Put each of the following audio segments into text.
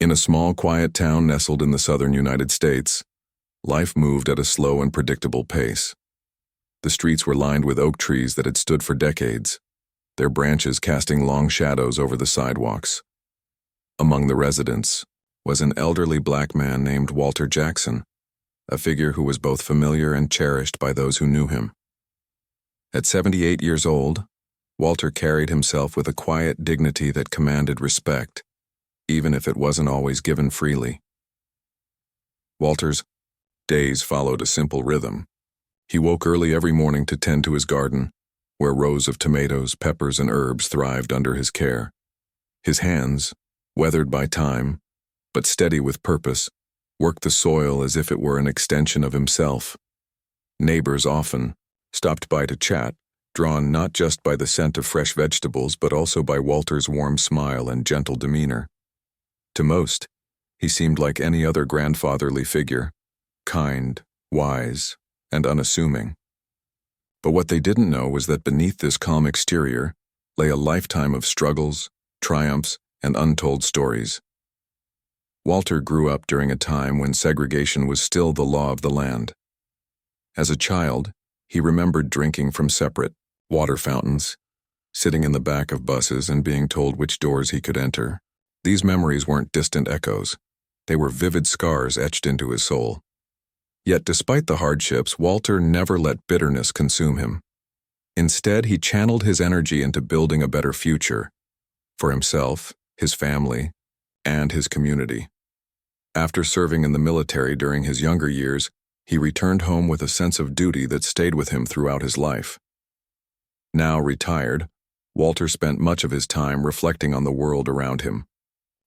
In a small, quiet town nestled in the southern United States, life moved at a slow and predictable pace. The streets were lined with oak trees that had stood for decades, their branches casting long shadows over the sidewalks. Among the residents was an elderly black man named Walter Jackson, a figure who was both familiar and cherished by those who knew him. At 78 years old, Walter carried himself with a quiet dignity that commanded respect, even if it wasn't always given freely. Walter's days followed a simple rhythm. He woke early every morning to tend to his garden, where rows of tomatoes, peppers, and herbs thrived under his care. His hands, weathered by time, but steady with purpose, worked the soil as if it were an extension of himself. Neighbors often stopped by to chat, drawn not just by the scent of fresh vegetables but also by Walter's warm smile and gentle demeanor. To most, he seemed like any other grandfatherly figure, kind, wise, and unassuming. But what they didn't know was that beneath this calm exterior lay a lifetime of struggles, triumphs, and untold stories. Walter grew up during a time when segregation was still the law of the land. As a child, he remembered drinking from separate water fountains, sitting in the back of buses and being told which doors he could enter. These memories weren't distant echoes. They were vivid scars etched into his soul. Yet despite the hardships, Walter never let bitterness consume him. Instead, he channeled his energy into building a better future for himself, his family, and his community. After serving in the military during his younger years, he returned home with a sense of duty that stayed with him throughout his life. Now retired, Walter spent much of his time reflecting on the world around him.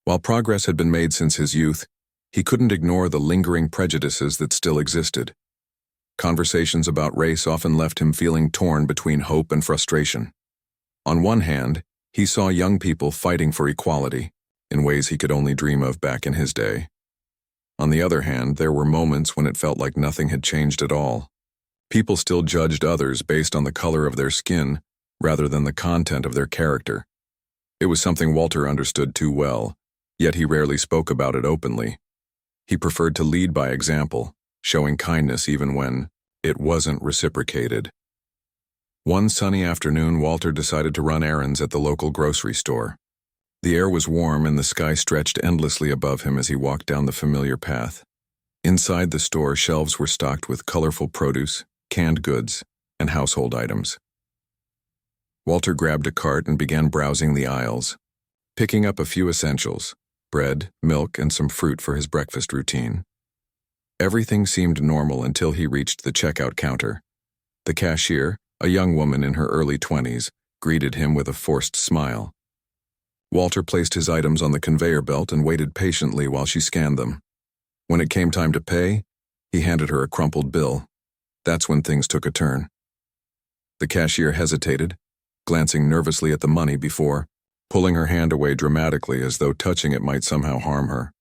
While progress had been made since his youth, he couldn't ignore the lingering prejudices that still existed. Conversations about race often left him feeling torn between hope and frustration. On one hand, he saw young people fighting for equality in ways he could only dream of back in his day. On the other hand, there were moments when it felt like nothing had changed at all. People still judged others based on the color of their skin rather than the content of their character. It was something Walter understood too well, yet he rarely spoke about it openly. He preferred to lead by example, showing kindness even when it wasn't reciprocated. One sunny afternoon, Walter decided to run errands at the local grocery store. The air was warm and the sky stretched endlessly above him as he walked down the familiar path. Inside the store, shelves were stocked with colorful produce, canned goods, and household items. Walter grabbed a cart and began browsing the aisles, picking up a few essentials: bread, milk, and some fruit for his breakfast routine. Everything seemed normal until he reached the checkout counter. The cashier, a young woman in her early 20s, greeted him with a forced smile. Walter placed his items on the conveyor belt and waited patiently while she scanned them. When it came time to pay, he handed her a crumpled bill. That's when things took a turn. The cashier hesitated, glancing nervously at the money before pulling her hand away dramatically as though touching it might somehow harm her.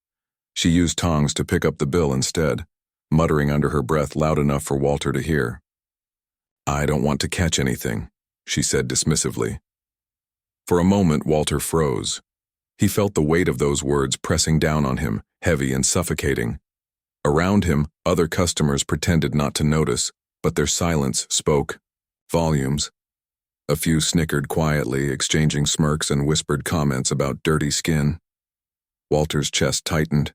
She used tongs to pick up the bill instead, muttering under her breath loud enough for Walter to hear. "I don't want to catch anything," she said dismissively. For a moment, Walter froze. He felt the weight of those words pressing down on him, heavy and suffocating. Around him, other customers pretended not to notice, but their silence spoke volumes. A few snickered quietly, exchanging smirks and whispered comments about dirty skin. Walter's chest tightened,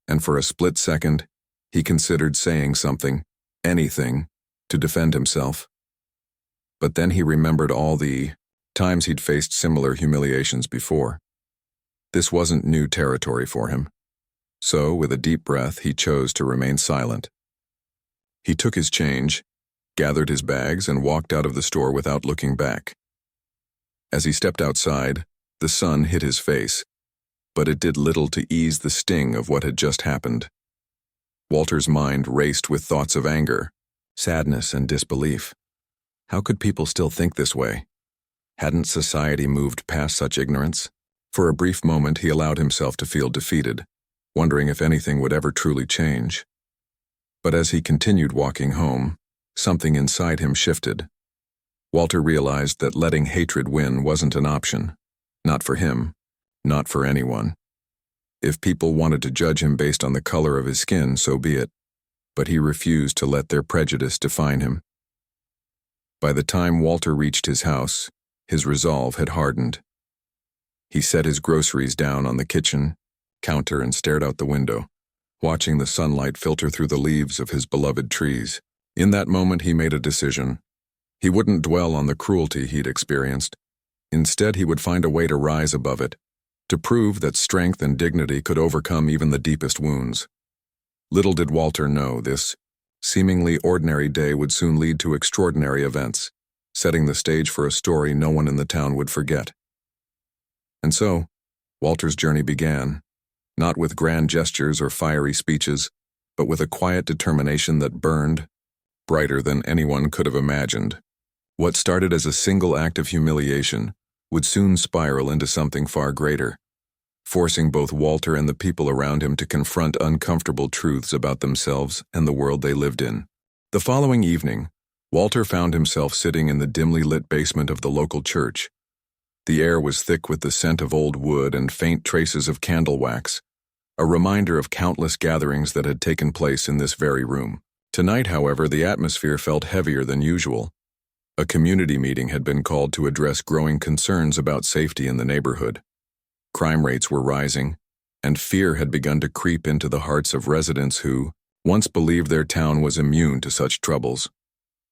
and for a split second, he considered saying something, anything, to defend himself. But then he remembered all the times he'd faced similar humiliations before. This wasn't new territory for him. So, with a deep breath, he chose to remain silent. He took his change, gathered his bags, and walked out of the store without looking back. As he stepped outside, the sun hit his face, but it did little to ease the sting of what had just happened. Walter's mind raced with thoughts of anger, sadness, and disbelief. How could people still think this way? Hadn't society moved past such ignorance? For a brief moment, he allowed himself to feel defeated, wondering if anything would ever truly change. But as he continued walking home, something inside him shifted. Walter realized that letting hatred win wasn't an option. Not for him, not for anyone. If people wanted to judge him based on the color of his skin, so be it, but he refused to let their prejudice define him. By the time Walter reached his house, his resolve had hardened. He set his groceries down on the kitchen counter and stared out the window, watching the sunlight filter through the leaves of his beloved trees. In that moment, he made a decision. He wouldn't dwell on the cruelty he'd experienced. Instead, he would find a way to rise above it, to prove that strength and dignity could overcome even the deepest wounds. Little did Walter know this seemingly ordinary day would soon lead to extraordinary events, setting the stage for a story no one in the town would forget. And so, Walter's journey began, not with grand gestures or fiery speeches, but with a quiet determination that burned, brighter than anyone could have imagined. What started as a single act of humiliation would soon spiral into something far greater, forcing both Walter and the people around him to confront uncomfortable truths about themselves and the world they lived in. The following evening, Walter found himself sitting in the dimly lit basement of the local church. The air was thick with the scent of old wood and faint traces of candle wax, a reminder of countless gatherings that had taken place in this very room. Tonight, however, the atmosphere felt heavier than usual. A community meeting had been called to address growing concerns about safety in the neighborhood. Crime rates were rising, and fear had begun to creep into the hearts of residents who once believed their town was immune to such troubles.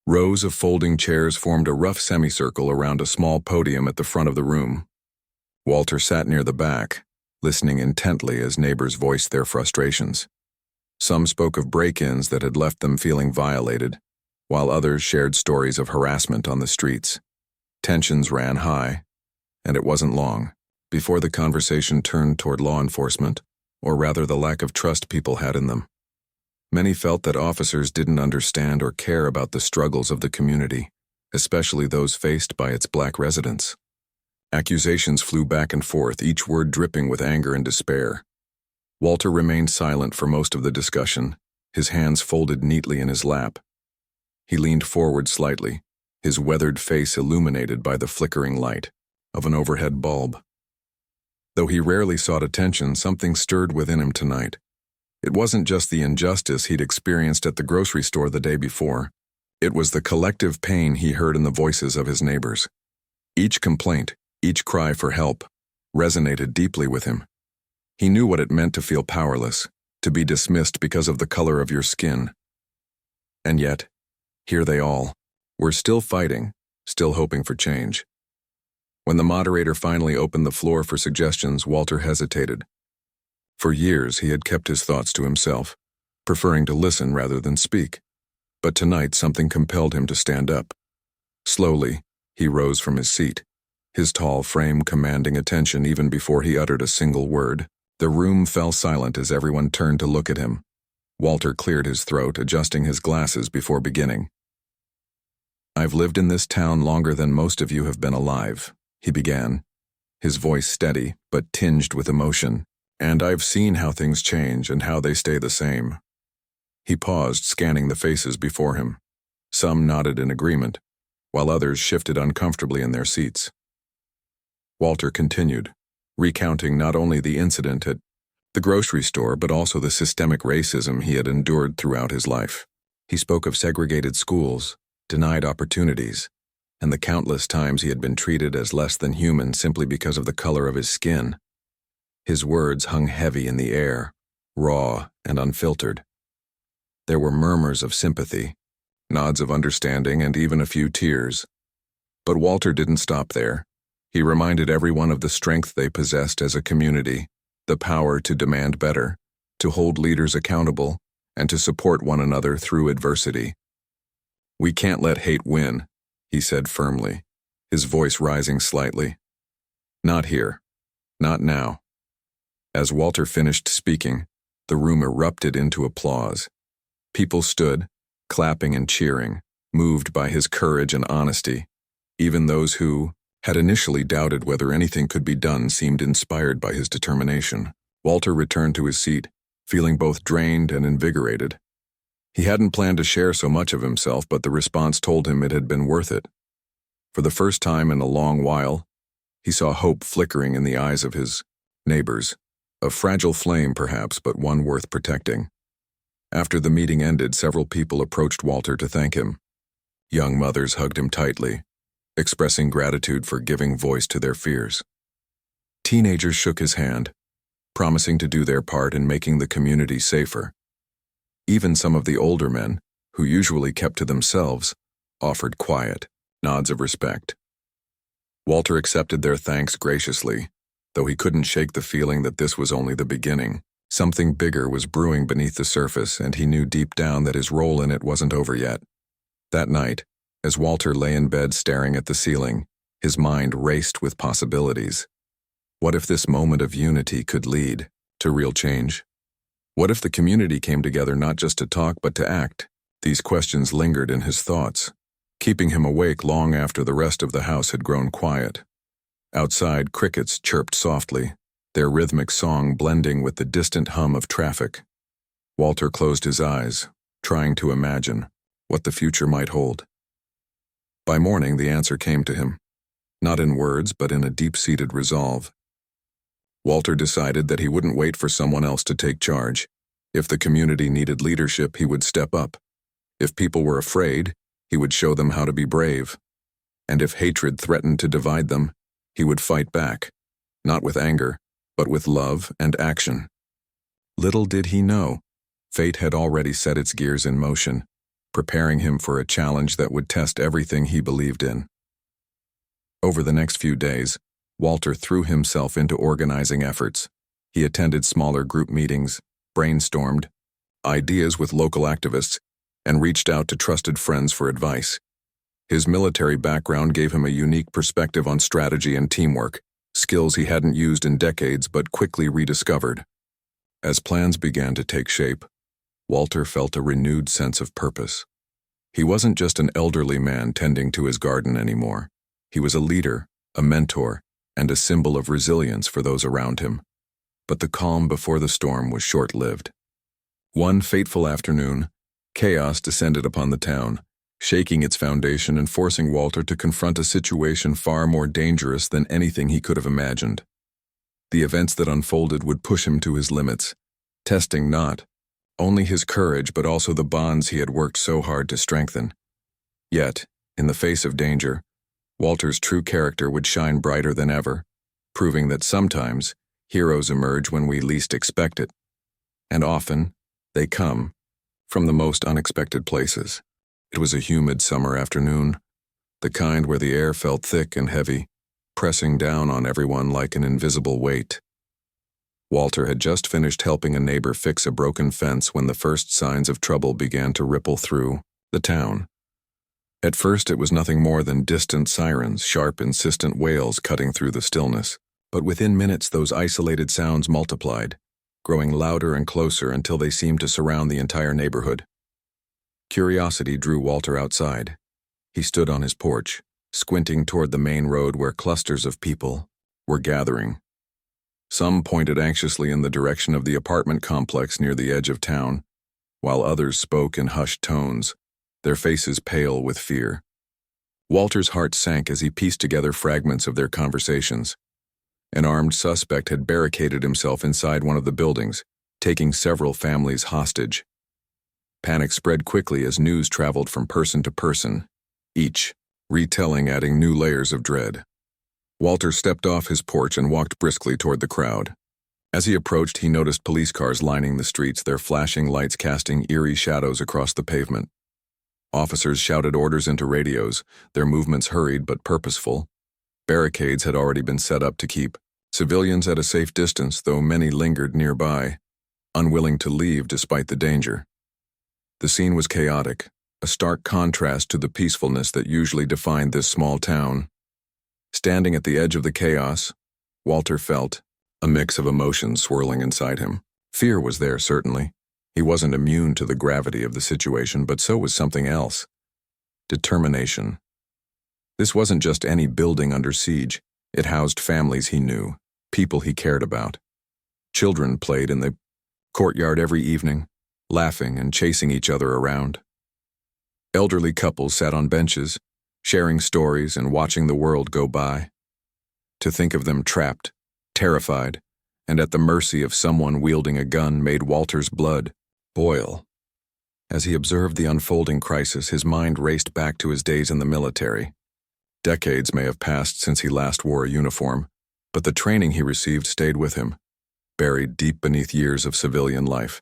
Rows of folding chairs formed a rough semicircle around a small podium at the front of the room. Walter sat near the back, listening intently as neighbors voiced their frustrations. Some spoke of break-ins that had left them feeling violated, while others shared stories of harassment on the streets. Tensions ran high, and it wasn't long before the conversation turned toward law enforcement, or rather the lack of trust people had in them. Many felt that officers didn't understand or care about the struggles of the community, especially those faced by its black residents. Accusations flew back and forth, each word dripping with anger and despair. Walter remained silent for most of the discussion, his hands folded neatly in his lap. He leaned forward slightly, his weathered face illuminated by the flickering light of an overhead bulb. Though he rarely sought attention, something stirred within him tonight. It wasn't just the injustice he'd experienced at the grocery store the day before. It was the collective pain he heard in the voices of his neighbors. Each complaint, each cry for help, resonated deeply with him. He knew what it meant to feel powerless, to be dismissed because of the color of your skin. And yet, here they all were still fighting, still hoping for change. When the moderator finally opened the floor for suggestions, Walter hesitated. For years, he had kept his thoughts to himself, preferring to listen rather than speak. But tonight, something compelled him to stand up. Slowly, he rose from his seat, his tall frame commanding attention even before he uttered a single word. The room fell silent as everyone turned to look at him. Walter cleared his throat, adjusting his glasses before beginning. "I've lived in this town longer than most of you have been alive," he began, his voice steady but tinged with emotion. "And I've seen how things change and how they stay the same." He paused, scanning the faces before him. Some nodded in agreement, while others shifted uncomfortably in their seats. Walter continued, recounting not only the incident at the grocery store but also the systemic racism he had endured throughout his life. He spoke of segregated schools, denied opportunities, and the countless times he had been treated as less than human simply because of the color of his skin. His words hung heavy in the air, raw and unfiltered. There were murmurs of sympathy, nods of understanding, and even a few tears. But Walter didn't stop there. He reminded everyone of the strength they possessed as a community, the power to demand better, to hold leaders accountable, and to support one another through adversity. "We can't let hate win," he said firmly, his voice rising slightly. "Not here. Not now." As Walter finished speaking, the room erupted into applause. People stood, clapping and cheering, moved by his courage and honesty. Even those who had initially doubted whether anything could be done seemed inspired by his determination. Walter returned to his seat, feeling both drained and invigorated. He hadn't planned to share so much of himself, but the response told him it had been worth it. For the first time in a long while, he saw hope flickering in the eyes of his neighbors. A fragile flame, perhaps, but one worth protecting. After the meeting ended, several people approached Walter to thank him. Young mothers hugged him tightly, expressing gratitude for giving voice to their fears. Teenagers shook his hand, promising to do their part in making the community safer. Even some of the older men, who usually kept to themselves, offered quiet nods of respect. Walter accepted their thanks graciously, though he couldn't shake the feeling that this was only the beginning. Something bigger was brewing beneath the surface, and he knew deep down that his role in it wasn't over yet. That night, as Walter lay in bed staring at the ceiling, his mind raced with possibilities. What if this moment of unity could lead to real change? What if the community came together not just to talk but to act? These questions lingered in his thoughts, keeping him awake long after the rest of the house had grown quiet. Outside, crickets chirped softly, their rhythmic song blending with the distant hum of traffic. Walter closed his eyes, trying to imagine what the future might hold. By morning, the answer came to him, not in words but in a deep-seated resolve. Walter decided that he wouldn't wait for someone else to take charge. If the community needed leadership, he would step up. If people were afraid, he would show them how to be brave. And if hatred threatened to divide them, he would fight back, not with anger, but with love and action. Little did he know, fate had already set its gears in motion, preparing him for a challenge that would test everything he believed in. Over the next few days, Walter threw himself into organizing efforts. He attended smaller group meetings, brainstormed ideas with local activists, and reached out to trusted friends for advice. His military background gave him a unique perspective on strategy and teamwork, skills he hadn't used in decades but quickly rediscovered. As plans began to take shape, Walter felt a renewed sense of purpose. He wasn't just an elderly man tending to his garden anymore. He was a leader, a mentor, and a symbol of resilience for those around him. But the calm before the storm was short-lived. One fateful afternoon, chaos descended upon the town, shaking its foundation and forcing Walter to confront a situation far more dangerous than anything he could have imagined. The events that unfolded would push him to his limits, testing not only his courage but also the bonds he had worked so hard to strengthen. Yet, in the face of danger, Walter's true character would shine brighter than ever, proving that sometimes heroes emerge when we least expect it, and often they come from the most unexpected places. It was a humid summer afternoon, the kind where the air felt thick and heavy, pressing down on everyone like an invisible weight. Walter had just finished helping a neighbor fix a broken fence when the first signs of trouble began to ripple through the town. At first, it was nothing more than distant sirens, sharp, insistent wails cutting through the stillness. But within minutes, those isolated sounds multiplied, growing louder and closer until they seemed to surround the entire neighborhood. Curiosity drew Walter outside. He stood on his porch, squinting toward the main road where clusters of people were gathering. Some pointed anxiously in the direction of the apartment complex near the edge of town, while others spoke in hushed tones, their faces pale with fear. Walter's heart sank as he pieced together fragments of their conversations. An armed suspect had barricaded himself inside one of the buildings, taking several families hostage. Panic spread quickly as news traveled from person to person, each retelling adding new layers of dread. Walter stepped off his porch and walked briskly toward the crowd. As he approached, he noticed police cars lining the streets, their flashing lights casting eerie shadows across the pavement. Officers shouted orders into radios, their movements hurried but purposeful. Barricades had already been set up to keep civilians at a safe distance, though many lingered nearby, unwilling to leave despite the danger. The scene was chaotic, a stark contrast to the peacefulness that usually defined this small town. Standing at the edge of the chaos, Walter felt a mix of emotions swirling inside him. Fear was there, certainly. He wasn't immune to the gravity of the situation, but so was something else. Determination. This wasn't just any building under siege. It housed families he knew, people he cared about. Children played in the courtyard every evening, laughing and chasing each other around. Elderly couples sat on benches, sharing stories and watching the world go by. To think of them trapped, terrified, and at the mercy of someone wielding a gun made Walter's blood boil. As he observed the unfolding crisis, his mind raced back to his days in the military. Decades may have passed since he last wore a uniform, but the training he received stayed with him, buried deep beneath years of civilian life.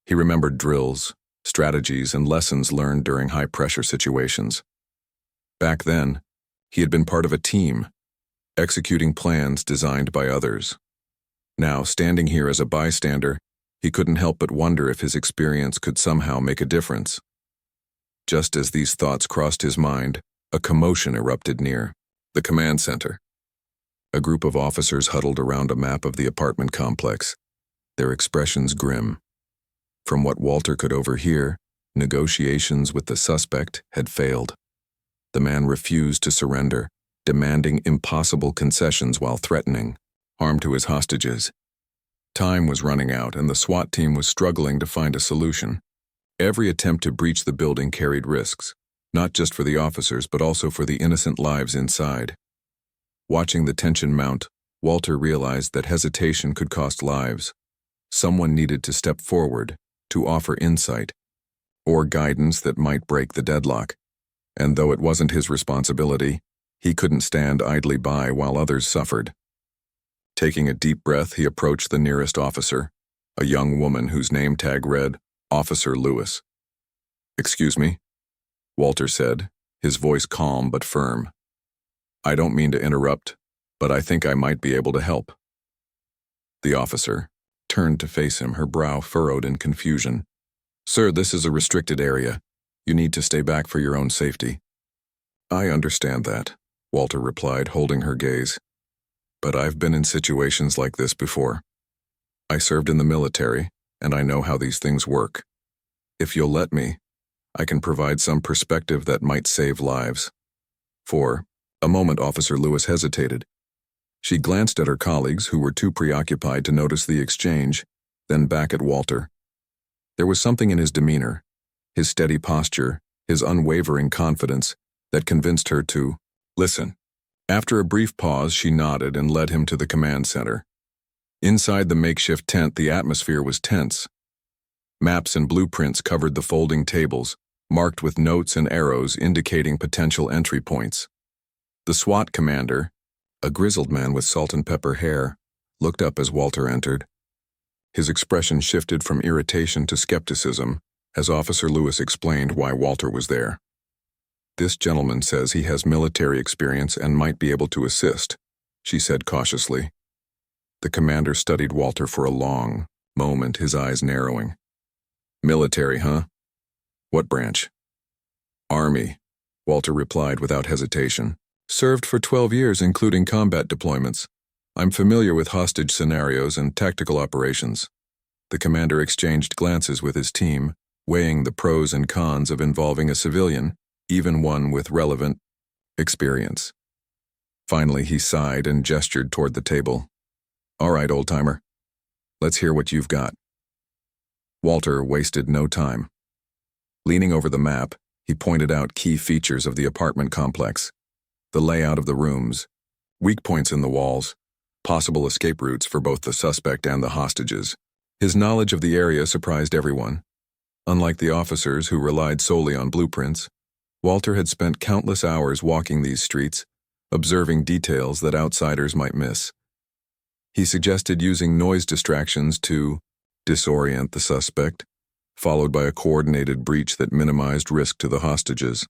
He remembered drills, strategies, and lessons learned during high-pressure situations. Back then, he had been part of a team, executing plans designed by others. Now, standing here as a bystander, he couldn't help but wonder if his experience could somehow make a difference. Just as these thoughts crossed his mind, a commotion erupted near the command center. A group of officers huddled around a map of the apartment complex, their expressions grim. From what Walter could overhear, negotiations with the suspect had failed. The man refused to surrender, demanding impossible concessions while threatening harm to his hostages. Time was running out, and the SWAT team was struggling to find a solution. Every attempt to breach the building carried risks, not just for the officers but also for the innocent lives inside. Watching the tension mount, Walter realized that hesitation could cost lives. Someone needed to step forward, to offer insight, or guidance that might break the deadlock. And though it wasn't his responsibility, he couldn't stand idly by while others suffered. Taking a deep breath, he approached the nearest officer, a young woman whose name tag read, Officer Lewis. "Excuse me," Walter said, his voice calm but firm. "I don't mean to interrupt, but I think I might be able to help." The officer turned to face him, her brow furrowed in confusion. "Sir, this is a restricted area. You need to stay back for your own safety." "I understand that," Walter replied, holding her gaze. "But I've been in situations like this before. I served in the military, and I know how these things work. If you'll let me, I can provide some perspective that might save lives." For a moment, Officer Lewis hesitated. She glanced at her colleagues, who were too preoccupied to notice the exchange, then back at Walter. There was something in his demeanor, his steady posture, his unwavering confidence, that convinced her to listen. After a brief pause, she nodded and led him to the command center. Inside the makeshift tent, the atmosphere was tense. Maps and blueprints covered the folding tables, marked with notes and arrows indicating potential entry points. The SWAT commander, a grizzled man with salt and pepper hair, looked up as Walter entered. His expression shifted from irritation to skepticism as Officer Lewis explained why Walter was there. "This gentleman says he has military experience and might be able to assist," she said cautiously. The commander studied Walter for a long moment, his eyes narrowing. "Military, huh? What branch?" "Army," Walter replied without hesitation. "Served for 12 years, including combat deployments. I'm familiar with hostage scenarios and tactical operations." The commander exchanged glances with his team, weighing the pros and cons of involving a civilian, even one with relevant experience. Finally, he sighed and gestured toward the table. "All right, old-timer. Let's hear what you've got." Walter wasted no time. Leaning over the map, he pointed out key features of the apartment complex, the layout of the rooms, weak points in the walls, possible escape routes for both the suspect and the hostages. His knowledge of the area surprised everyone. Unlike the officers who relied solely on blueprints, Walter had spent countless hours walking these streets, observing details that outsiders might miss. He suggested using noise distractions to disorient the suspect, followed by a coordinated breach that minimized risk to the hostages.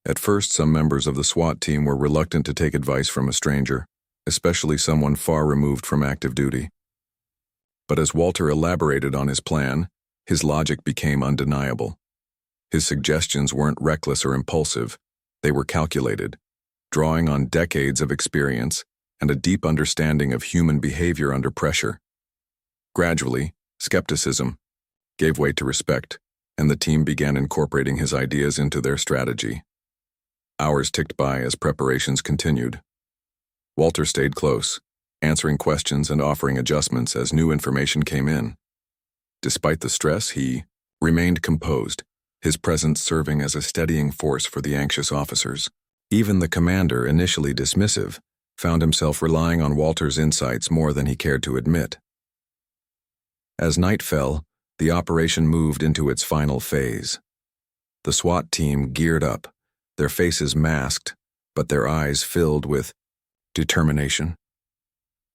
At first, some members of the SWAT team were reluctant to take advice from a stranger, especially someone far removed from active duty. But as Walter elaborated on his plan, his logic became undeniable. His suggestions weren't reckless or impulsive, they were calculated, drawing on decades of experience and a deep understanding of human behavior under pressure. Gradually, skepticism gave way to respect, and the team began incorporating his ideas into their strategy. Hours ticked by as preparations continued. Walter stayed close, answering questions and offering adjustments as new information came in. Despite the stress, he remained composed, his presence serving as a steadying force for the anxious officers. Even the commander, initially dismissive, found himself relying on Walter's insights more than he cared to admit. As night fell, the operation moved into its final phase. The SWAT team geared up, their faces masked, but their eyes filled with determination.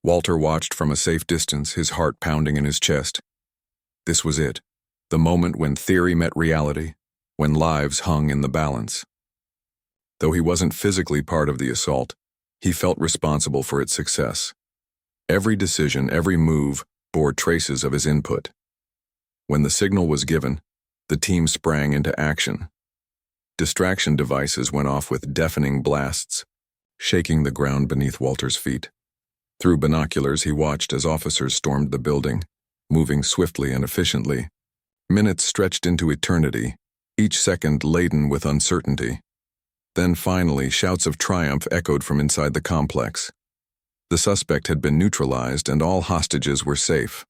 Walter watched from a safe distance, his heart pounding in his chest. This was it, the moment when theory met reality, when lives hung in the balance. Though he wasn't physically part of the assault, he felt responsible for its success. Every decision, every move, bore traces of his input. When the signal was given, the team sprang into action. Distraction devices went off with deafening blasts, shaking the ground beneath Walter's feet. Through binoculars, he watched as officers stormed the building, moving swiftly and efficiently. Minutes stretched into eternity, each second laden with uncertainty. Then finally, shouts of triumph echoed from inside the complex. The suspect had been neutralized and all hostages were safe.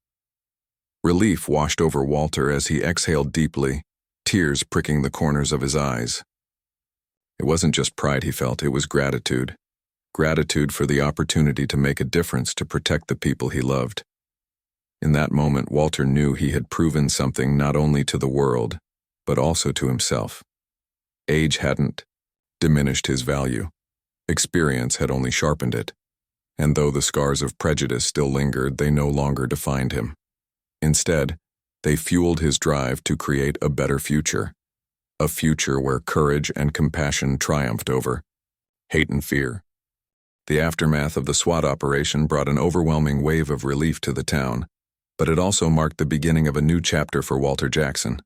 Relief washed over Walter as he exhaled deeply, tears pricking the corners of his eyes. It wasn't just pride he felt, it was gratitude. Gratitude for the opportunity to make a difference to protect the people he loved. In that moment, Walter knew he had proven something not only to the world, but also to himself. Age hadn't diminished his value. Experience had only sharpened it. And though the scars of prejudice still lingered, they no longer defined him. Instead, they fueled his drive to create a better future. A future where courage and compassion triumphed over hate and fear. The aftermath of the SWAT operation brought an overwhelming wave of relief to the town, but it also marked the beginning of a new chapter for Walter Jackson.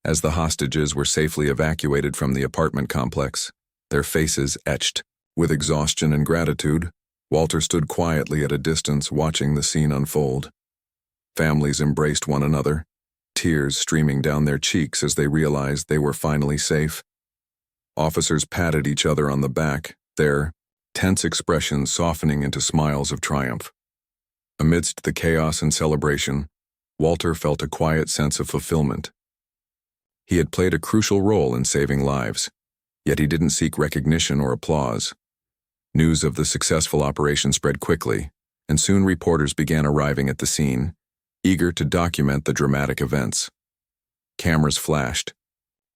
As the hostages were safely evacuated from the apartment complex, their faces etched with exhaustion and gratitude, Walter stood quietly at a distance watching the scene unfold. Families embraced one another, tears streaming down their cheeks as they realized they were finally safe. Officers patted each other on the back, their tense expressions softening into smiles of triumph. Amidst the chaos and celebration, Walter felt a quiet sense of fulfillment. He had played a crucial role in saving lives, yet he didn't seek recognition or applause. News of the successful operation spread quickly, and soon reporters began arriving at the scene, eager to document the dramatic events. Cameras flashed,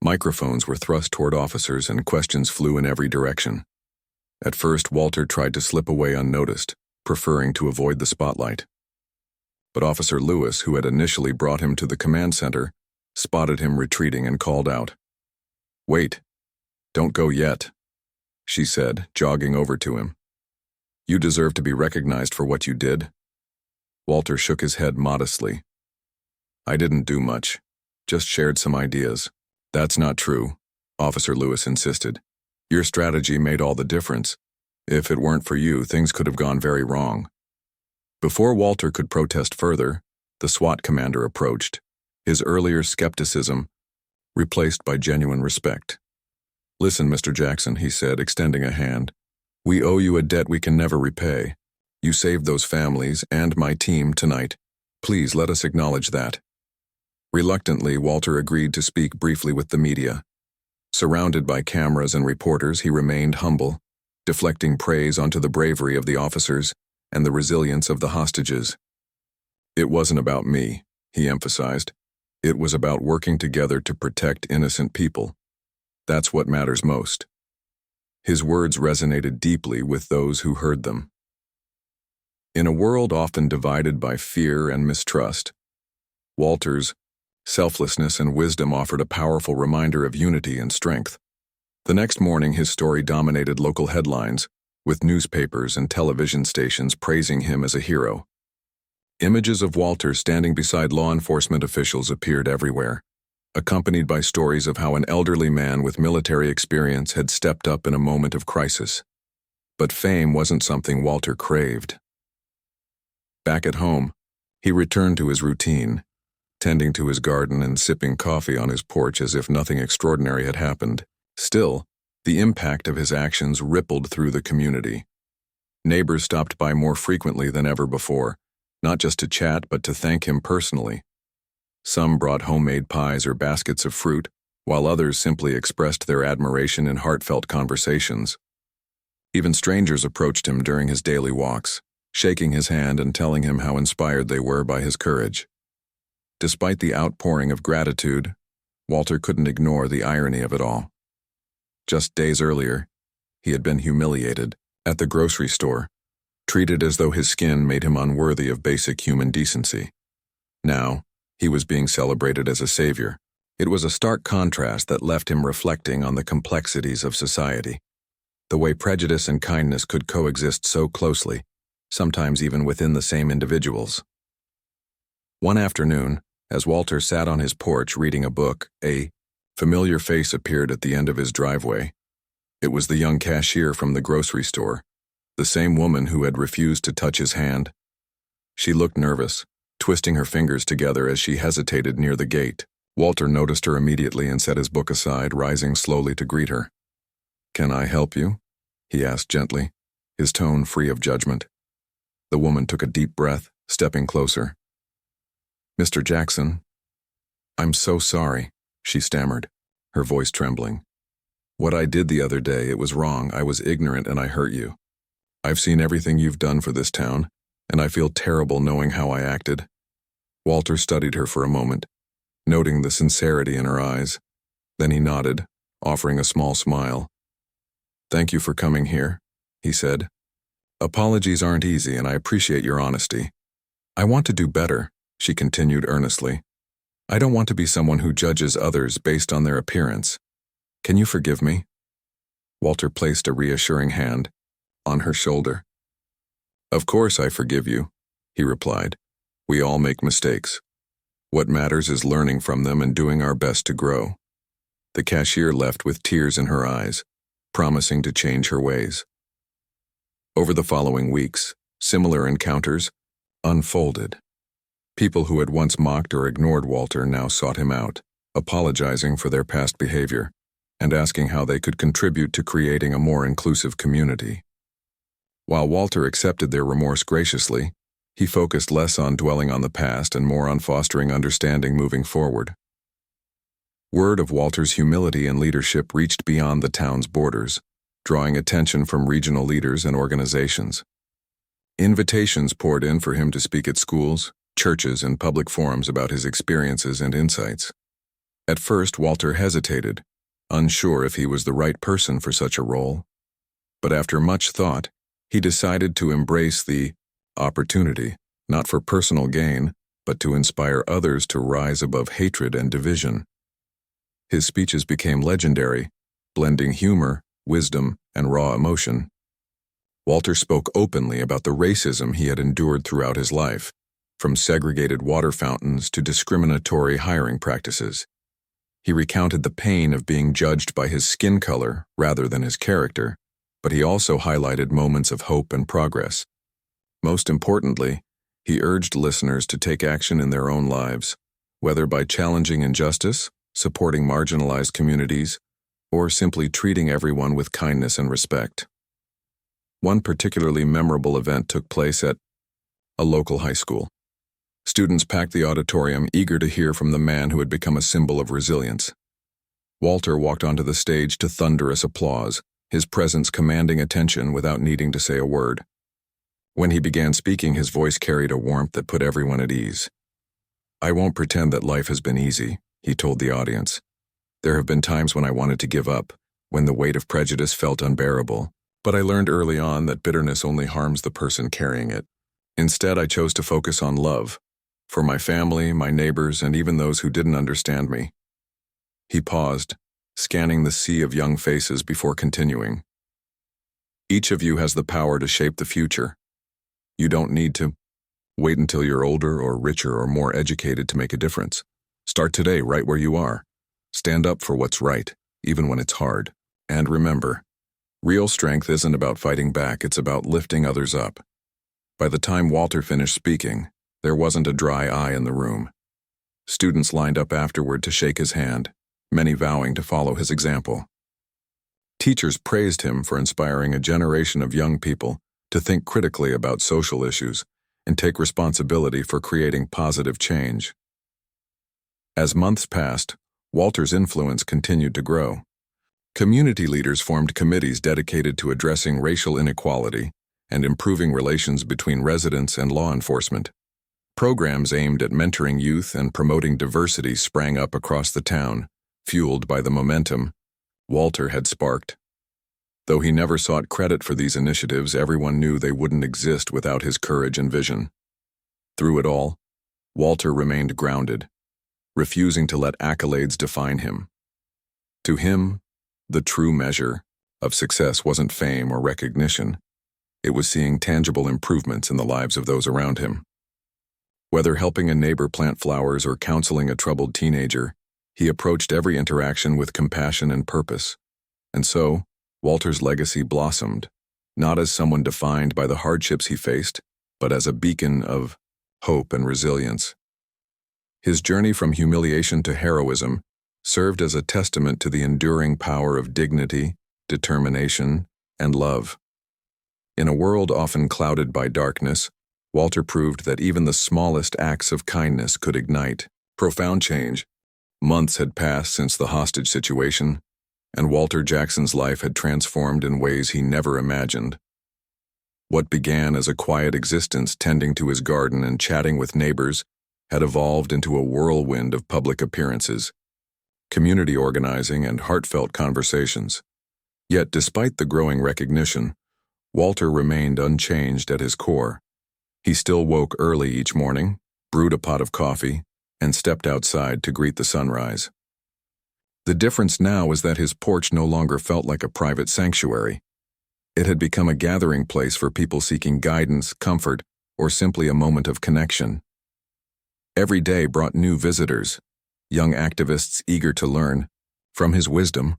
microphones were thrust toward officers, and questions flew in every direction. At first, Walter tried to slip away unnoticed, preferring to avoid the spotlight. But Officer Lewis, who had initially brought him to the command center, spotted him retreating and called out. "Wait, don't go yet," she said, jogging over to him. "You deserve to be recognized for what you did." Walter shook his head modestly. "I didn't do much, just shared some ideas." "That's not true," Officer Lewis insisted. "Your strategy made all the difference. If it weren't for you, things could have gone very wrong." Before Walter could protest further, the SWAT commander approached, his earlier skepticism replaced by genuine respect. "Listen, Mr. Jackson," he said, extending a hand. "We owe you a debt we can never repay. You saved those families and my team tonight. Please let us acknowledge that." Reluctantly, Walter agreed to speak briefly with the media. Surrounded by cameras and reporters, he remained humble, deflecting praise onto the bravery of the officers and the resilience of the hostages. "It wasn't about me," he emphasized. "It was about working together to protect innocent people. That's what matters most." His words resonated deeply with those who heard them. In a world often divided by fear and mistrust, Walter's selflessness and wisdom offered a powerful reminder of unity and strength. The next morning, his story dominated local headlines, with newspapers and television stations praising him as a hero. Images of Walter standing beside law enforcement officials appeared everywhere, accompanied by stories of how an elderly man with military experience had stepped up in a moment of crisis. But fame wasn't something Walter craved. Back at home, he returned to his routine, tending to his garden and sipping coffee on his porch as if nothing extraordinary had happened. Still, the impact of his actions rippled through the community. Neighbors stopped by more frequently than ever before, not just to chat but to thank him personally. Some brought homemade pies or baskets of fruit, while others simply expressed their admiration in heartfelt conversations. Even strangers approached him during his daily walks, shaking his hand and telling him how inspired they were by his courage. Despite the outpouring of gratitude, Walter couldn't ignore the irony of it all. Just days earlier, he had been humiliated at the grocery store, treated as though his skin made him unworthy of basic human decency. Now, he was being celebrated as a savior. It was a stark contrast that left him reflecting on the complexities of society, the way prejudice and kindness could coexist so closely, sometimes even within the same individuals. One afternoon, as Walter sat on his porch reading a book, a familiar face appeared at the end of his driveway. It was the young cashier from the grocery store, the same woman who had refused to touch his hand. She looked nervous, twisting her fingers together as she hesitated near the gate. Walter noticed her immediately and set his book aside, rising slowly to greet her. "Can I help you?" he asked gently, his tone free of judgment. The woman took a deep breath, stepping closer. "Mr. Jackson, I'm so sorry," she stammered, her voice trembling. "What I did the other day, it was wrong. I was ignorant and I hurt you. I've seen everything you've done for this town, and I feel terrible knowing how I acted." Walter studied her for a moment, noting the sincerity in her eyes. Then he nodded, offering a small smile. "Thank you for coming here," he said. "Apologies aren't easy, and I appreciate your honesty. I want to do better," she continued earnestly. "I don't want to be someone who judges others based on their appearance. Can you forgive me?" Walter placed a reassuring hand on her shoulder. "Of course I forgive you," he replied. "We all make mistakes. What matters is learning from them and doing our best to grow." The cashier left with tears in her eyes, promising to change her ways. Over the following weeks, similar encounters unfolded. People who had once mocked or ignored Walter now sought him out, apologizing for their past behavior and asking how they could contribute to creating a more inclusive community. While Walter accepted their remorse graciously, he focused less on dwelling on the past and more on fostering understanding moving forward. Word of Walter's humility and leadership reached beyond the town's borders, drawing attention from regional leaders and organizations. Invitations poured in for him to speak at schools, churches, and public forums about his experiences and insights. At first, Walter hesitated, unsure if he was the right person for such a role. But after much thought, he decided to embrace the opportunity, not for personal gain, but to inspire others to rise above hatred and division. His speeches became legendary, blending humor, wisdom, and raw emotion. Walter spoke openly about the racism he had endured throughout his life, from segregated water fountains to discriminatory hiring practices. He recounted the pain of being judged by his skin color rather than his character, but he also highlighted moments of hope and progress. Most importantly, he urged listeners to take action in their own lives, whether by challenging injustice, supporting marginalized communities, or simply treating everyone with kindness and respect. One particularly memorable event took place at a local high school. Students packed the auditorium, eager to hear from the man who had become a symbol of resilience. Walter walked onto the stage to thunderous applause, his presence commanding attention without needing to say a word. When he began speaking, his voice carried a warmth that put everyone at ease. "I won't pretend that life has been easy," he told the audience. "There have been times when I wanted to give up, when the weight of prejudice felt unbearable, but I learned early on that bitterness only harms the person carrying it. Instead, I chose to focus on love, for my family, my neighbors, and even those who didn't understand me." He paused, scanning the sea of young faces before continuing. "Each of you has the power to shape the future. You don't need to wait until you're older or richer or more educated to make a difference. Start today right where you are. Stand up for what's right, even when it's hard. And remember, real strength isn't about fighting back, it's about lifting others up." By the time Walter finished speaking, there wasn't a dry eye in the room. Students lined up afterward to shake his hand, many vowing to follow his example. Teachers praised him for inspiring a generation of young people to think critically about social issues and take responsibility for creating positive change. As months passed, Walter's influence continued to grow. Community leaders formed committees dedicated to addressing racial inequality and improving relations between residents and law enforcement. Programs aimed at mentoring youth and promoting diversity sprang up across the town, fueled by the momentum Walter had sparked. Though he never sought credit for these initiatives, everyone knew they wouldn't exist without his courage and vision. Through it all, Walter remained grounded, refusing to let accolades define him. To him, the true measure of success wasn't fame or recognition. It was seeing tangible improvements in the lives of those around him. Whether helping a neighbor plant flowers or counseling a troubled teenager, he approached every interaction with compassion and purpose. And so, Walter's legacy blossomed, not as someone defined by the hardships he faced, but as a beacon of hope and resilience. His journey from humiliation to heroism served as a testament to the enduring power of dignity, determination, and love. In a world often clouded by darkness, Walter proved that even the smallest acts of kindness could ignite profound change. Months had passed since the hostage situation, and Walter Jackson's life had transformed in ways he never imagined. What began as a quiet existence tending to his garden and chatting with neighbors had evolved into a whirlwind of public appearances, community organizing, and heartfelt conversations. Yet, despite the growing recognition, Walter remained unchanged at his core. He still woke early each morning, brewed a pot of coffee, and stepped outside to greet the sunrise. The difference now was that his porch no longer felt like a private sanctuary. It had become a gathering place for people seeking guidance, comfort, or simply a moment of connection. Every day brought new visitors, young activists eager to learn from his wisdom,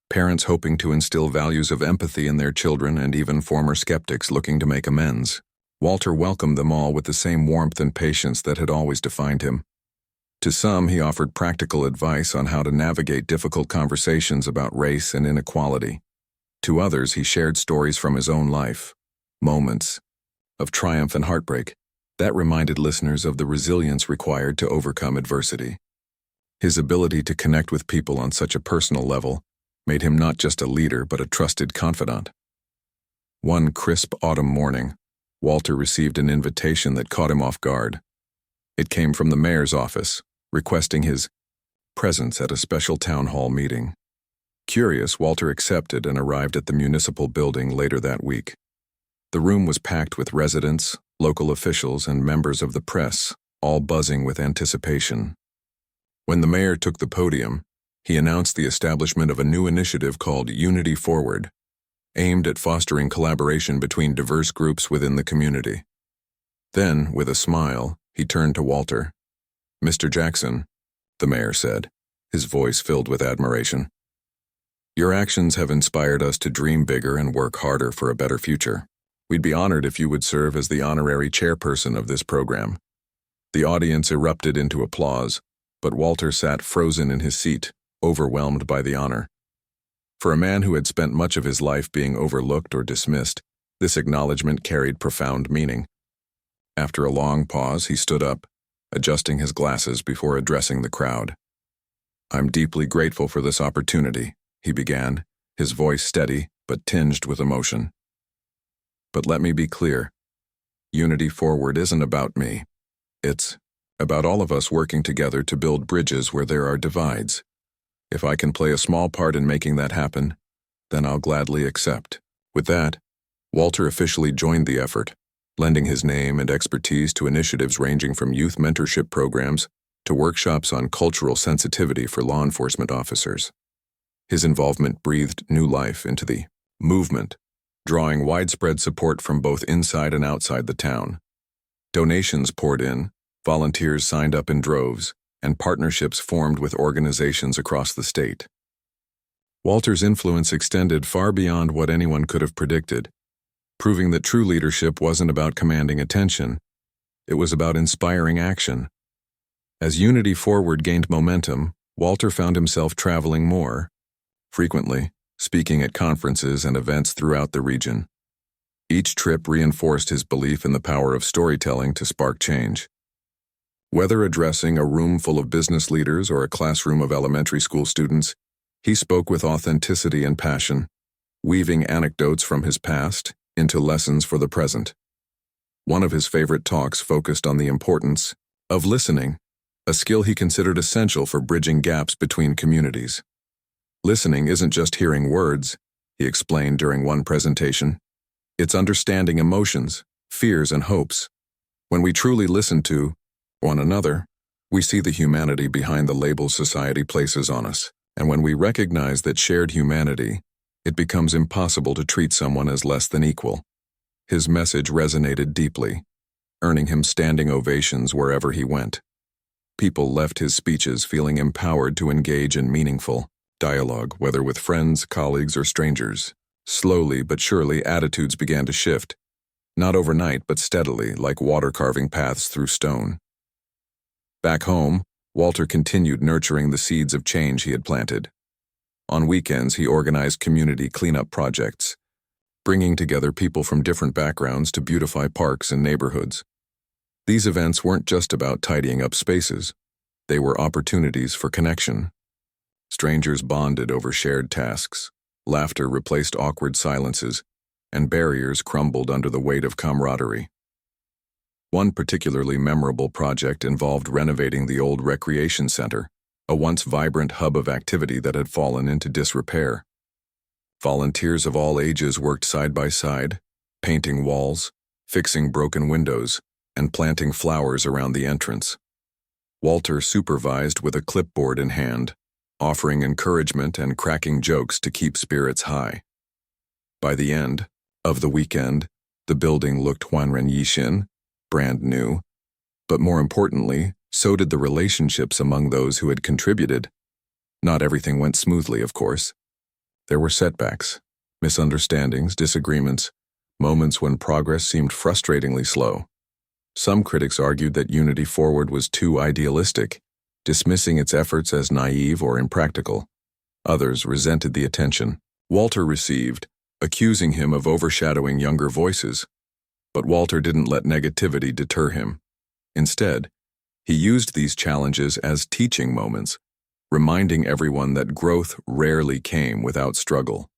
parents hoping to instill values of empathy in their children, and even former skeptics looking to make amends. Walter welcomed them all with the same warmth and patience that had always defined him. To some, he offered practical advice on how to navigate difficult conversations about race and inequality. To others, he shared stories from his own life, moments of triumph and heartbreak that reminded listeners of the resilience required to overcome adversity. His ability to connect with people on such a personal level made him not just a leader but a trusted confidant. One crisp autumn morning, Walter received an invitation that caught him off guard. It came from the mayor's office, requesting his presence at a special town hall meeting. Curious, Walter accepted and arrived at the municipal building later that week. The room was packed with residents, local officials, and members of the press, all buzzing with anticipation. When the mayor took the podium, he announced the establishment of a new initiative called Unity Forward, aimed at fostering collaboration between diverse groups within the community. Then, with a smile, he turned to Walter. "Mr. Jackson," the mayor said, his voice filled with admiration. "Your actions have inspired us to dream bigger and work harder for a better future. We'd be honored if you would serve as the honorary chairperson of this program." The audience erupted into applause, but Walter sat frozen in his seat, overwhelmed by the honor. For a man who had spent much of his life being overlooked or dismissed, this acknowledgement carried profound meaning. After a long pause, he stood up, adjusting his glasses before addressing the crowd. "I'm deeply grateful for this opportunity," he began, his voice steady but tinged with emotion. "But let me be clear. Unity Forward isn't about me. It's about all of us working together to build bridges where there are divides. If I can play a small part in making that happen, then I'll gladly accept." With that, Walter officially joined the effort, lending his name and expertise to initiatives ranging from youth mentorship programs to workshops on cultural sensitivity for law enforcement officers. His involvement breathed new life into the movement, drawing widespread support from both inside and outside the town. Donations poured in, volunteers signed up in droves, and partnerships formed with organizations across the state. Walter's influence extended far beyond what anyone could have predicted, proving that true leadership wasn't about commanding attention. It was about inspiring action. As Unity Forward gained momentum, Walter found himself traveling more frequently, speaking at conferences and events throughout the region. Each trip reinforced his belief in the power of storytelling to spark change. Whether addressing a room full of business leaders or a classroom of elementary school students, He spoke with authenticity and passion, weaving anecdotes from his past into lessons for the present. One of his favorite talks focused on the importance of listening, a skill he considered essential for bridging gaps between communities. Listening isn't just hearing words, he explained during one presentation. It's understanding emotions, fears, and hopes. When we truly listen to one another, we see the humanity behind the labels society places on us. And when we recognize that shared humanity, it becomes impossible to treat someone as less than equal. His message resonated deeply, earning him standing ovations wherever he went. People left his speeches feeling empowered to engage in meaningful dialogue, whether with friends, colleagues, or strangers. Slowly but surely, attitudes began to shift, not overnight but steadily, like water carving paths through stone. Back home, Walter continued nurturing the seeds of change he had planted. On weekends, he organized community cleanup projects, bringing together people from different backgrounds to beautify parks and neighborhoods. These events weren't just about tidying up spaces. They were opportunities for connection. Strangers bonded over shared tasks, laughter replaced awkward silences, and barriers crumbled under the weight of camaraderie. One particularly memorable project involved renovating the old recreation center, a once vibrant hub of activity that had fallen into disrepair. Volunteers of all ages worked side by side, painting walls, fixing broken windows, and planting flowers around the entrance. Walter supervised with a clipboard in hand, offering encouragement and cracking jokes to keep spirits high. By the end of the weekend, the building looked Huanrenyishin, brand new, but more importantly, so did the relationships among those who had contributed. Not everything went smoothly, of course. There were setbacks, misunderstandings, disagreements, moments when progress seemed frustratingly slow. Some critics argued that Unity Forward was too idealistic, dismissing its efforts as naive or impractical. Others resented the attention Walter received, accusing him of overshadowing younger voices. But Walter didn't let negativity deter him. Instead, he used these challenges as teaching moments, reminding everyone that growth rarely came without struggle.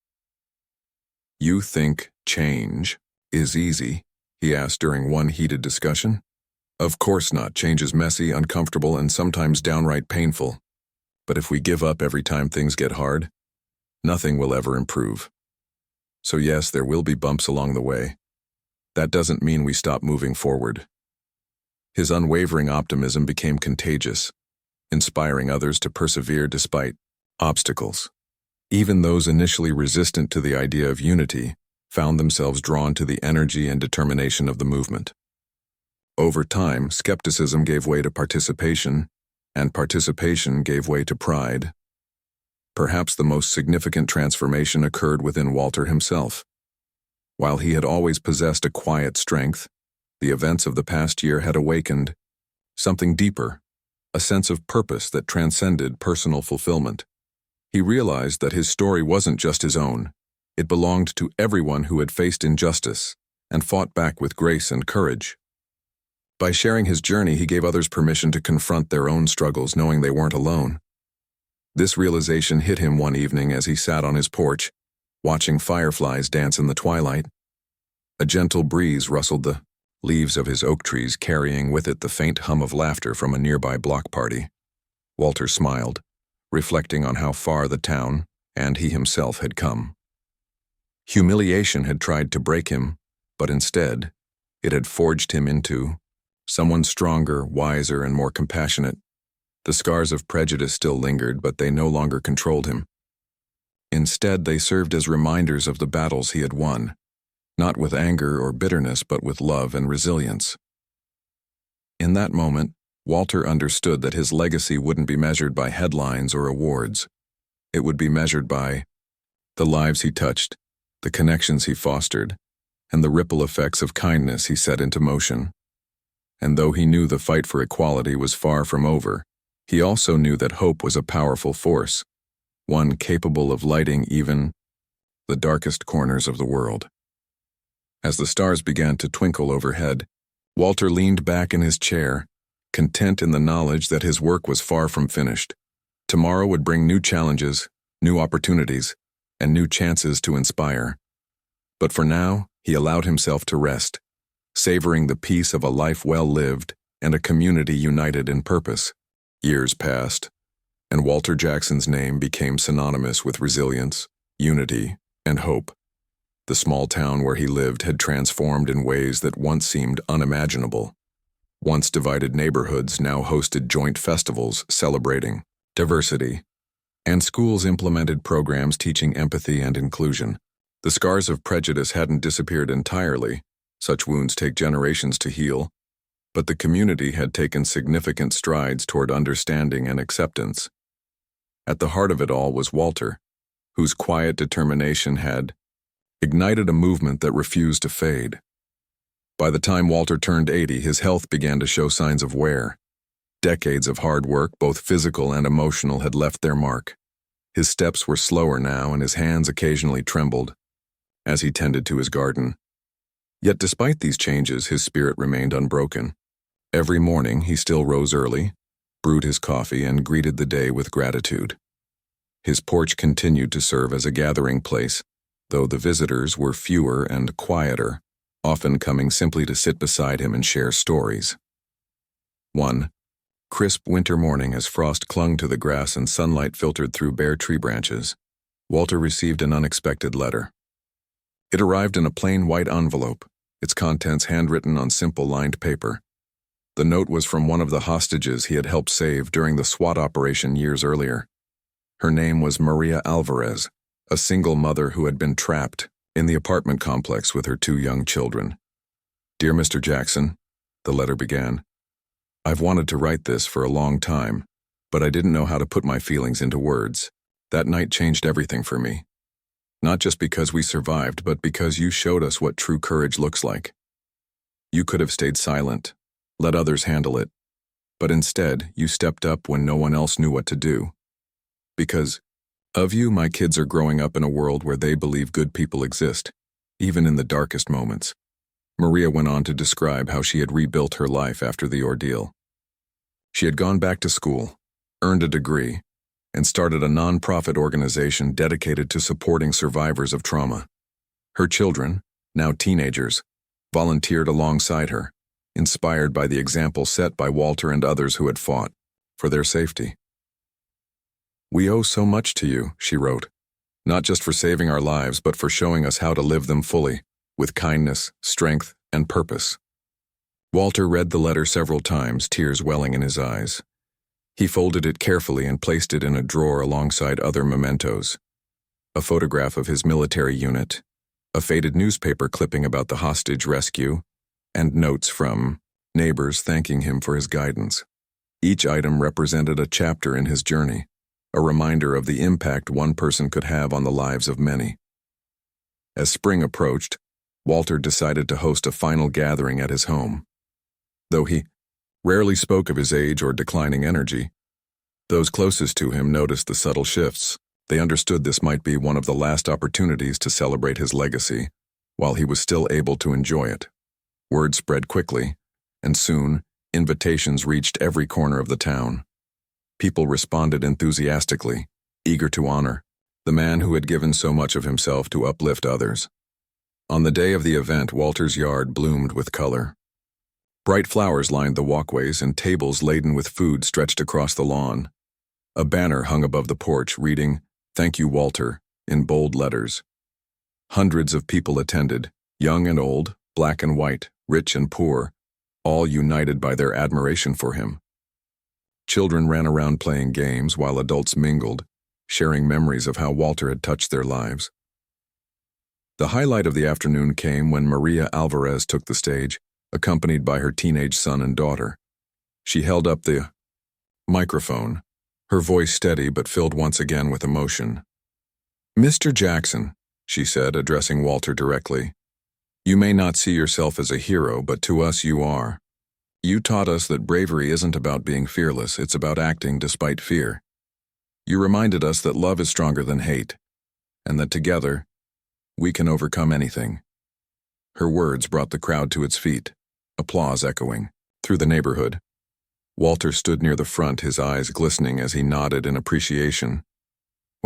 "You think change is easy?" he asked during one heated discussion. "Of course not. Change is messy, uncomfortable, and sometimes downright painful. But if we give up every time things get hard, nothing will ever improve. So yes, there will be bumps along the way. That doesn't mean we stop moving forward." His unwavering optimism became contagious, inspiring others to persevere despite obstacles. Even those initially resistant to the idea of unity found themselves drawn to the energy and determination of the movement. Over time, skepticism gave way to participation, and participation gave way to pride. Perhaps the most significant transformation occurred within Walter himself. While he had always possessed a quiet strength, the events of the past year had awakened something deeper, a sense of purpose that transcended personal fulfillment. He realized that his story wasn't just his own. It belonged to everyone who had faced injustice and fought back with grace and courage. By sharing his journey, he gave others permission to confront their own struggles, knowing they weren't alone. This realization hit him one evening as he sat on his porch, watching fireflies dance in the twilight. A gentle breeze rustled the leaves of his oak trees, carrying with it the faint hum of laughter from a nearby block party. Walter smiled, reflecting on how far the town and he himself had come. Humiliation had tried to break him, but instead, it had forged him into someone stronger, wiser, and more compassionate. The scars of prejudice still lingered, but they no longer controlled him. Instead, they served as reminders of the battles he had won, not with anger or bitterness, but with love and resilience. In that moment, Walter understood that his legacy wouldn't be measured by headlines or awards. It would be measured by the lives he touched, the connections he fostered, and the ripple effects of kindness he set into motion. And though he knew the fight for equality was far from over, he also knew that hope was a powerful force, one capable of lighting even the darkest corners of the world. As the stars began to twinkle overhead, Walter leaned back in his chair, content in the knowledge that his work was far from finished. Tomorrow would bring new challenges, new opportunities, and new chances to inspire. But for now, he allowed himself to rest, savoring the peace of a life well lived and a community united in purpose. Years passed, and Walter Jackson's name became synonymous with resilience, unity, and hope. The small town where he lived had transformed in ways that once seemed unimaginable. Once divided neighborhoods now hosted joint festivals celebrating diversity, and schools implemented programs teaching empathy and inclusion. The scars of prejudice hadn't disappeared entirely. Such wounds take generations to heal, but the community had taken significant strides toward understanding and acceptance. At the heart of it all was Walter, whose quiet determination had ignited a movement that refused to fade. By the time Walter turned 80, his health began to show signs of wear. Decades of hard work, both physical and emotional, had left their mark. His steps were slower now, and his hands occasionally trembled as he tended to his garden. Yet despite these changes, his spirit remained unbroken. Every morning he still rose early, brewed his coffee, and greeted the day with gratitude. His porch continued to serve as a gathering place, though the visitors were fewer and quieter, often coming simply to sit beside him and share stories. One crisp winter morning, as frost clung to the grass and sunlight filtered through bare tree branches, Walter received an unexpected letter. It arrived in a plain white envelope, its contents handwritten on simple lined paper. The note was from one of the hostages he had helped save during the SWAT operation years earlier. Her name was Maria Alvarez, a single mother who had been trapped in the apartment complex with her 2 young children. "Dear Mr. Jackson," the letter began, "I've wanted to write this for a long time, but I didn't know how to put my feelings into words. That night changed everything for me. Not just because we survived, but because you showed us what true courage looks like. You could have stayed silent, let others handle it, but instead you stepped up when no one else knew what to do. Because of you, my kids are growing up in a world where they believe good people exist, even in the darkest moments." Maria went on to describe how she had rebuilt her life after the ordeal. She had gone back to school, earned a degree, and started a non-profit organization dedicated to supporting survivors of trauma. Her children, now teenagers, volunteered alongside her, inspired by the example set by Walter and others who had fought for their safety. "We owe so much to you," she wrote, "not just for saving our lives, but for showing us how to live them fully, with kindness, strength, and purpose." Walter read the letter several times, tears welling in his eyes. He folded it carefully and placed it in a drawer alongside other mementos: a photograph of his military unit, a faded newspaper clipping about the hostage rescue, and notes from neighbors thanking him for his guidance. Each item represented a chapter in his journey, a reminder of the impact one person could have on the lives of many. As spring approached, Walter decided to host a final gathering at his home. Though he rarely spoke of his age or declining energy, those closest to him noticed the subtle shifts. They understood this might be one of the last opportunities to celebrate his legacy, while he was still able to enjoy it. Word spread quickly, and soon, invitations reached every corner of the town. People responded enthusiastically, eager to honor the man who had given so much of himself to uplift others. On the day of the event, Walter's yard bloomed with color. Bright flowers lined the walkways, and tables laden with food stretched across the lawn. A banner hung above the porch reading, "Thank you, Walter," in bold letters. Hundreds of people attended, young and old, black and white, rich and poor, all united by their admiration for him. Children ran around playing games while adults mingled, sharing memories of how Walter had touched their lives. The highlight of the afternoon came when Maria Alvarez took the stage, accompanied by her teenage son and daughter. She held up the microphone, her voice steady but filled once again with emotion. "Mr. Jackson," she said, addressing Walter directly, "you may not see yourself as a hero, but to us you are. You taught us that bravery isn't about being fearless, it's about acting despite fear. You reminded us that love is stronger than hate, and that together, we can overcome anything." Her words brought the crowd to its feet, applause echoing through the neighborhood. Walter stood near the front, his eyes glistening as he nodded in appreciation.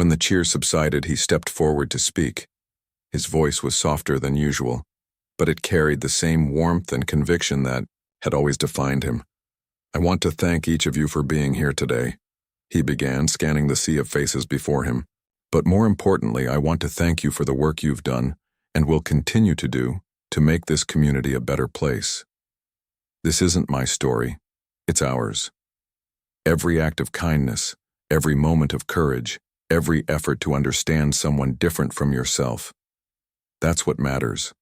When the cheer subsided, he stepped forward to speak. His voice was softer than usual, but it carried the same warmth and conviction that had always defined him. "I want to thank each of you for being here today," he began, scanning the sea of faces before him. "But more importantly, I want to thank you for the work you've done and will continue to do to make this community a better place. This isn't my story, it's ours. Every act of kindness, every moment of courage, every effort to understand someone different from yourself. That's what matters."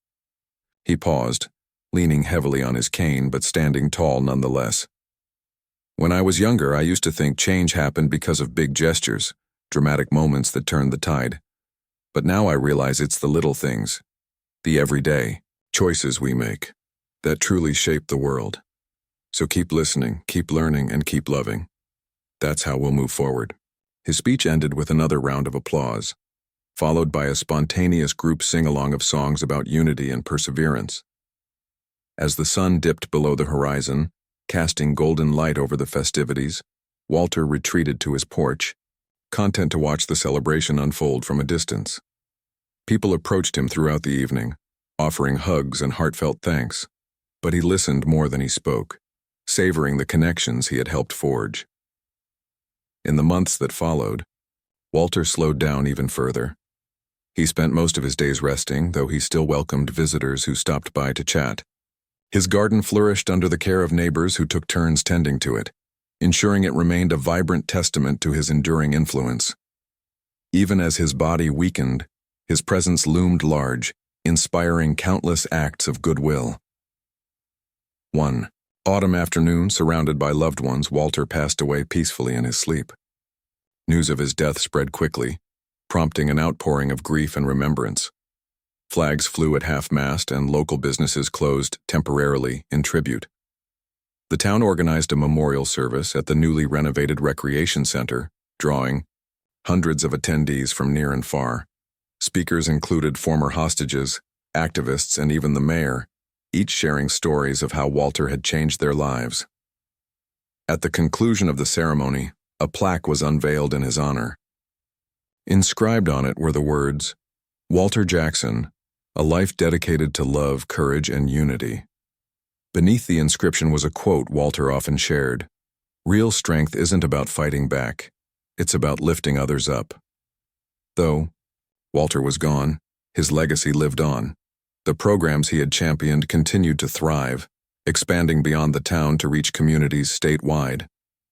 He paused, leaning heavily on his cane but standing tall nonetheless. "When I was younger, I used to think change happened because of big gestures, dramatic moments that turned the tide. But now I realize it's the little things, the everyday choices we make, that truly shape the world. So keep listening, keep learning, and keep loving. That's how we'll move forward." His speech ended with another round of applause, followed by a spontaneous group sing-along of songs about unity and perseverance. As the sun dipped below the horizon, casting golden light over the festivities, Walter retreated to his porch, content to watch the celebration unfold from a distance. People approached him throughout the evening, offering hugs and heartfelt thanks, but he listened more than he spoke, savoring the connections he had helped forge. In the months that followed, Walter slowed down even further. He spent most of his days resting, though he still welcomed visitors who stopped by to chat. His garden flourished under the care of neighbors who took turns tending to it, ensuring it remained a vibrant testament to his enduring influence. Even as his body weakened, his presence loomed large, inspiring countless acts of goodwill. One autumn afternoon, surrounded by loved ones, Walter passed away peacefully in his sleep. News of his death spread quickly, prompting an outpouring of grief and remembrance. Flags flew at half-mast and local businesses closed temporarily in tribute. The town organized a memorial service at the newly renovated recreation center, drawing hundreds of attendees from near and far. Speakers included former hostages, activists, and even the mayor, each sharing stories of how Walter had changed their lives. At the conclusion of the ceremony, a plaque was unveiled in his honor. Inscribed on it were the words, "Walter Jackson, a life dedicated to love, courage, and unity." Beneath the inscription was a quote Walter often shared, "Real strength isn't about fighting back, it's about lifting others up." Though Walter was gone, his legacy lived on. The programs he had championed continued to thrive, expanding beyond the town to reach communities statewide.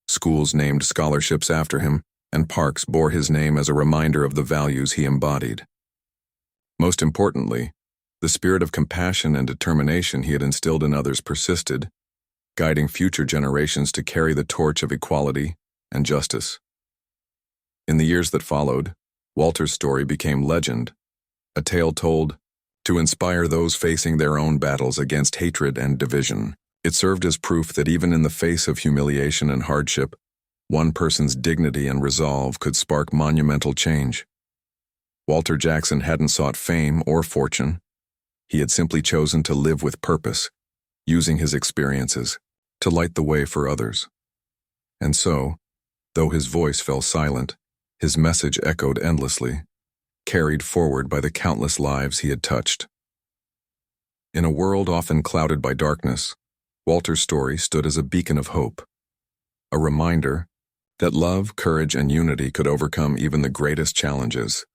Schools named scholarships after him, and parks bore his name as a reminder of the values he embodied. Most importantly, the spirit of compassion and determination he had instilled in others persisted, guiding future generations to carry the torch of equality and justice. In the years that followed, Walter's story became legend, a tale told to inspire those facing their own battles against hatred and division. It served as proof that even in the face of humiliation and hardship, one person's dignity and resolve could spark monumental change. Walter Jackson hadn't sought fame or fortune. He had simply chosen to live with purpose, using his experiences to light the way for others. And so, though his voice fell silent, his message echoed endlessly, carried forward by the countless lives he had touched. In a world often clouded by darkness, Walter's story stood as a beacon of hope, a reminder that love, courage, and unity could overcome even the greatest challenges.